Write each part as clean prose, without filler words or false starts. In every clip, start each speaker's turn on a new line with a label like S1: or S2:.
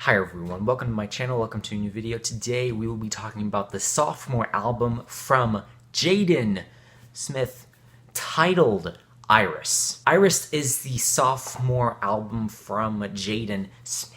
S1: Hi everyone, welcome to my channel, welcome to a new video. Today we will be talking about the sophomore album from Jaden Smith titled ERYS. ERYS is the sophomore album from Jaden Smith.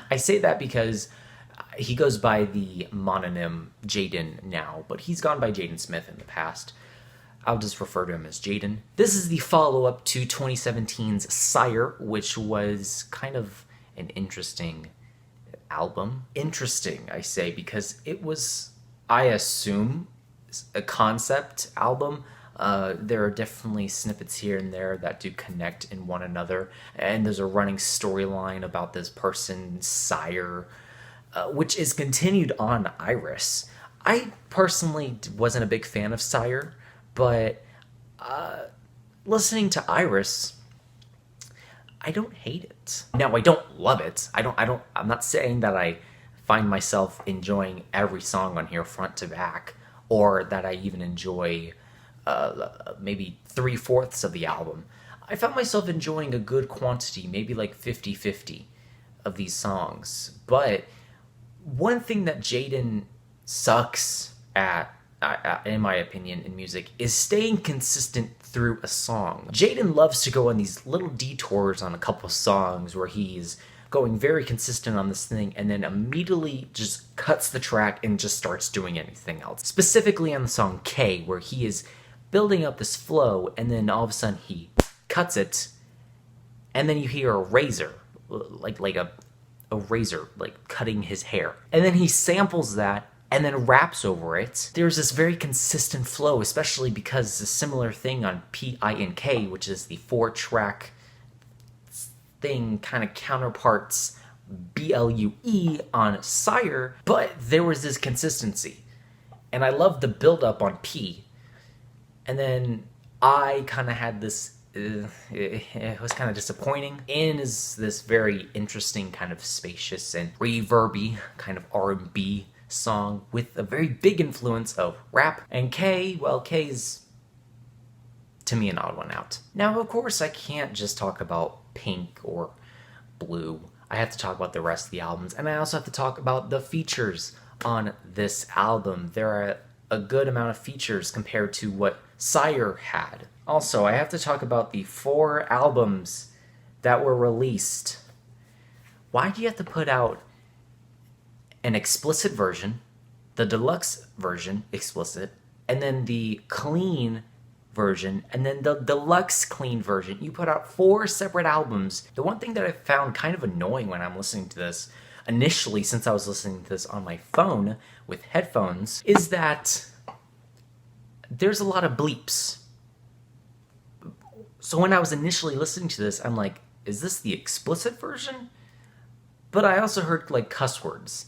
S1: I say that because he goes by the mononym Jaden now, but he's gone by Jaden Smith in the past. I'll just refer to him as Jaden. This is the follow-up to 2017's Sire, which was kind of an interesting album. Interesting, I say, because it was, I assume, a concept album. There are definitely snippets here and there that do connect in one another, and there's a running storyline about this person, Sire, which is continued on ERYS. I personally wasn't a big fan of Sire, but listening to ERYS, I don't hate it. Now, I don't love it. I'm not saying that I find myself enjoying every song on here front to back, or that I even enjoy maybe 3/4 of the album. I found myself enjoying a good quantity, maybe like 50-50 of these songs. But one thing that Jaden sucks at, in my opinion, in music, is staying consistent through a song. Jaden loves to go on these little detours on a couple songs where he's going very consistent on this thing and then immediately just cuts the track and just starts doing anything else. Specifically on the song K, where he is building up this flow and then all of a sudden he cuts it and then you hear a razor, like a razor, like cutting his hair. And then he samples that and then raps over it. There's this very consistent flow, especially because it's a similar thing on PINK, which is the 4-track thing, kind of counterparts BLUE on Sire, but there was this consistency. And I love the build-up on P. And then I kind of had this, it was kind of disappointing. N is this very interesting kind of spacious and reverby kind of R&B song with a very big influence of rap. And K, well, K's, to me, an odd one out. Now, of course, I can't just talk about Pink or Blue. I have to talk about the rest of the albums, and I also have to talk about the features on this album. There are a good amount of features compared to what Sire had. Also, I have to talk about the 4 albums that were released. Why do you have to put out an explicit version, the deluxe version, explicit, and then the clean version, and then the deluxe clean version? You put out 4 separate albums. The one thing that I found kind of annoying when I'm listening to this, initially, since I was listening to this on my phone with headphones, is that there's a lot of bleeps. So when I was initially listening to this, I'm like, is this the explicit version? But I also heard like cuss words.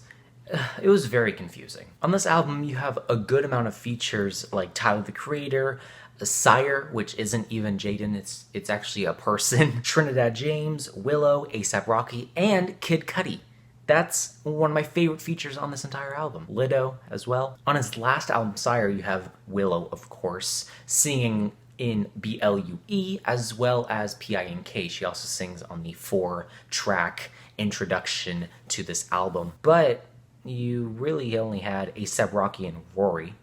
S1: It was very confusing. On this album, you have a good amount of features like Tyler the Creator, Sire, which isn't even Jaden, it's actually a person, Trinidad James, Willow, A$AP Rocky, and Kid Cudi. That's one of my favorite features on this entire album. Lido as well. On his last album, Sire, you have Willow, of course, singing in BLUE as well as PINK. She also sings on the 4-track introduction to this album. But you really only had A$AP Rocky and Rory.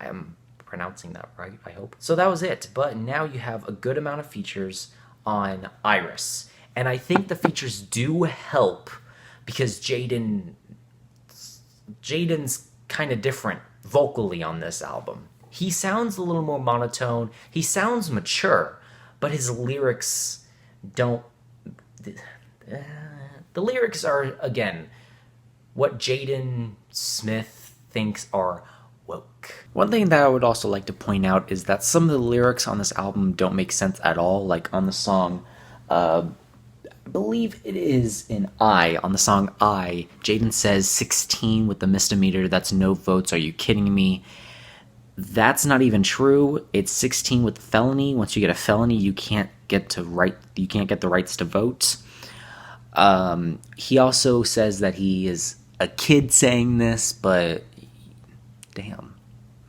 S1: I am pronouncing that right, I hope. So that was it, but now you have a good amount of features on ERYS. And I think the features do help because Jaden's kind of different vocally on this album. He sounds a little more monotone, he sounds mature, but his lyrics don't... The lyrics are, again, what Jaden Smith thinks are woke. One thing that I would also like to point out is that some of the lyrics on this album don't make sense at all. Like on the song, I believe it is in on the song I, Jaden says 16 with the misdemeanor, that's no votes, are you kidding me? That's not even true. It's 16 with the felony. Once you get a felony, you can't get the rights to vote. He also says that he is a kid saying this, but damn.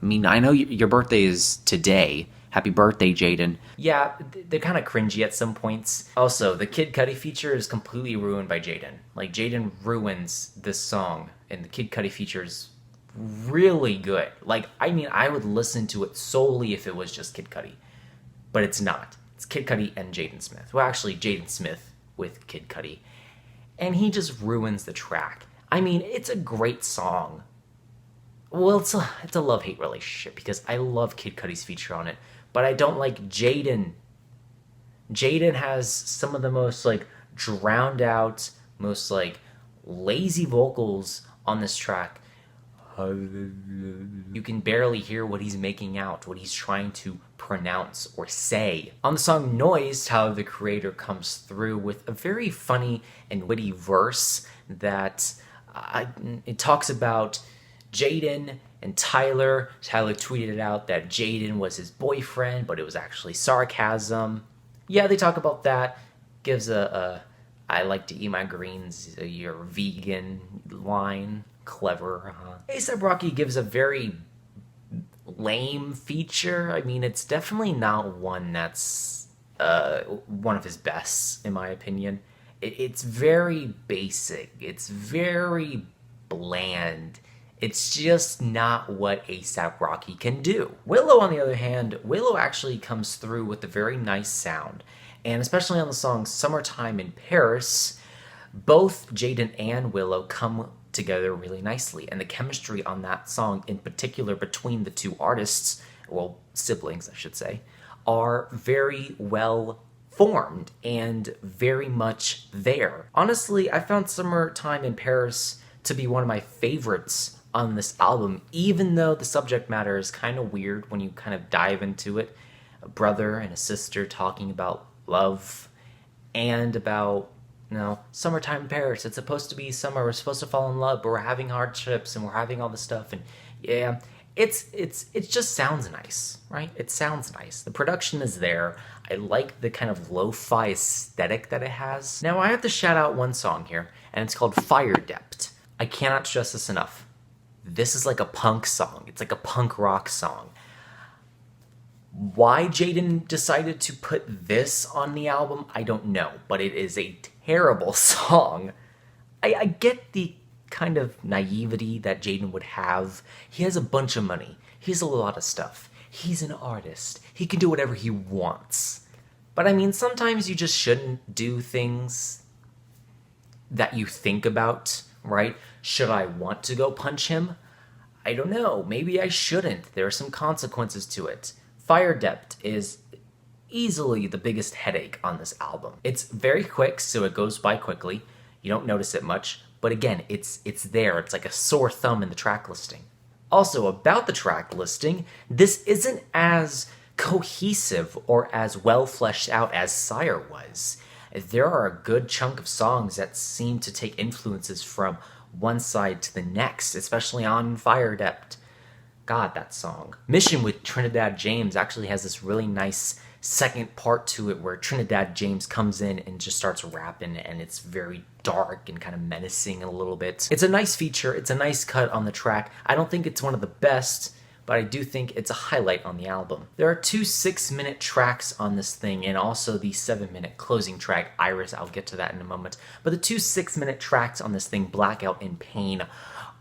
S1: I mean, I know your birthday is today, Happy birthday, Jaden. Yeah, they're kind of cringy at some points. Also, the Kid Cudi feature is completely ruined by Jaden. Like, Jaden ruins this song, and the Kid Cudi feature is really good. Like, I mean, I would listen to it solely if it was just Kid Cudi. But it's not. It's Kid Cudi and Jaden Smith. Well, actually, Jaden Smith with Kid Cudi. And he just ruins the track. I mean, it's a great song. Well, it's a love-hate relationship because I love Kid Cudi's feature on it, but I don't like Jaden. Jaden has some of the most, like, drowned out, most, like, lazy vocals on this track. You can barely hear what he's making out, what he's trying to pronounce or say. On the song Noise, Tyler, the Creator, comes through with a very funny and witty verse that it talks about Jaden and Tyler. Tyler tweeted out that Jaden was his boyfriend, but it was actually sarcasm. Yeah, they talk about that. Gives a I like to eat my greens, you're vegan line. Clever, huh? A$AP Rocky gives a very lame feature. I mean, it's definitely not one that's one of his best, in my opinion. It's very basic. It's very bland. It's just not what A$AP Rocky can do. Willow, on the other hand, Willow actually comes through with a very nice sound. And especially on the song Summertime in Paris, both Jaden and Willow come together really nicely, and the chemistry on that song in particular between the two artists, well, siblings I should say, are very well formed and very much there. Honestly, I found Summertime in Paris to be one of my favorites on this album, even though the subject matter is kind of weird when you kind of dive into it. A brother and a sister talking about love and about, you know, summertime in Paris. It's supposed to be summer. We're supposed to fall in love, but we're having hardships and we're having all this stuff. And yeah, it just sounds nice, right? It sounds nice. The production is there. I like the kind of lo-fi aesthetic that it has. Now, I have to shout out one song here, and it's called Fire Dept. I cannot stress this enough. This is like a punk song. It's like a punk rock song. Why Jaden decided to put this on the album, I don't know, but it is a terrible song. I get the kind of naivety that Jaden would have. He has a bunch of money. He has a lot of stuff. He's an artist. He can do whatever he wants. But I mean, sometimes you just shouldn't do things that you think about, right? Should I want to go punch him? I don't know. Maybe I shouldn't. There are some consequences to it. Fire Dept is easily the biggest headache on this album. It's very quick, so it goes by quickly. You don't notice it much, but again, it's there. It's like a sore thumb in the track listing. Also, about the track listing, this isn't as cohesive or as well fleshed out as Sire was. There are a good chunk of songs that seem to take influences from one side to the next, especially on Fire Dept. God, that song. Mission with Trinidad James actually has this really nice second part to it where Trinidad James comes in and just starts rapping, and it's very dark and kind of menacing a little bit. It's a nice feature. It's a nice cut on the track. I don't think it's one of the best, but I do think it's a highlight on the album. There are 2 6-minute tracks on this thing, and also the 7-minute closing track, ERYS. I'll get to that in a moment. But the 2 6-minute tracks on this thing, Blackout and Pain,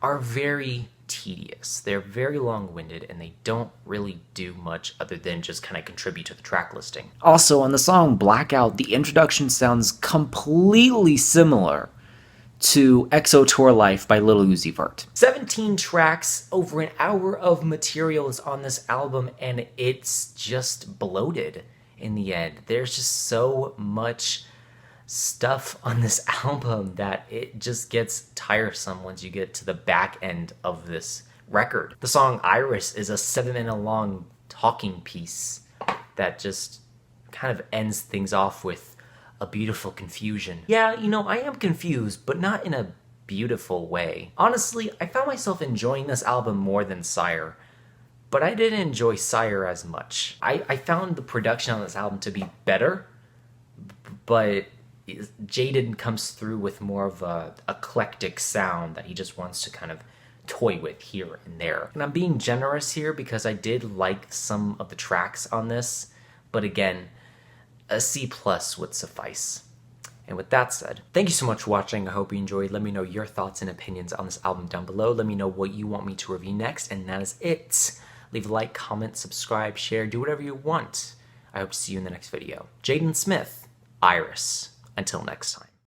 S1: are very tedious. They're very long-winded, and they don't really do much other than just kind of contribute to the track listing. Also, on the song Blackout, the introduction sounds completely similar to EXO Tour Life by Lil Uzi Vert. 17 tracks, over an hour of material is on this album, and it's just bloated in the end. There's just so much stuff on this album that it just gets tiresome once you get to the back end of this record. The song ERYS is a 7-minute long talking piece that just kind of ends things off with a beautiful confusion. Yeah, you know, I am confused, but not in a beautiful way. Honestly, I found myself enjoying this album more than Sire, but I didn't enjoy Sire as much. I found the production on this album to be better, but Jaden comes through with more of a eclectic sound that he just wants to kind of toy with here and there. And I'm being generous here because I did like some of the tracks on this, but again, a C+ would suffice. And with that said, thank you so much for watching. I hope you enjoyed. Let me know your thoughts and opinions on this album down below. Let me know what you want me to review next, and that is it. Leave a like, comment, subscribe, share, do whatever you want. I hope to see you in the next video. Jaden Smith, ERYS. Until next time.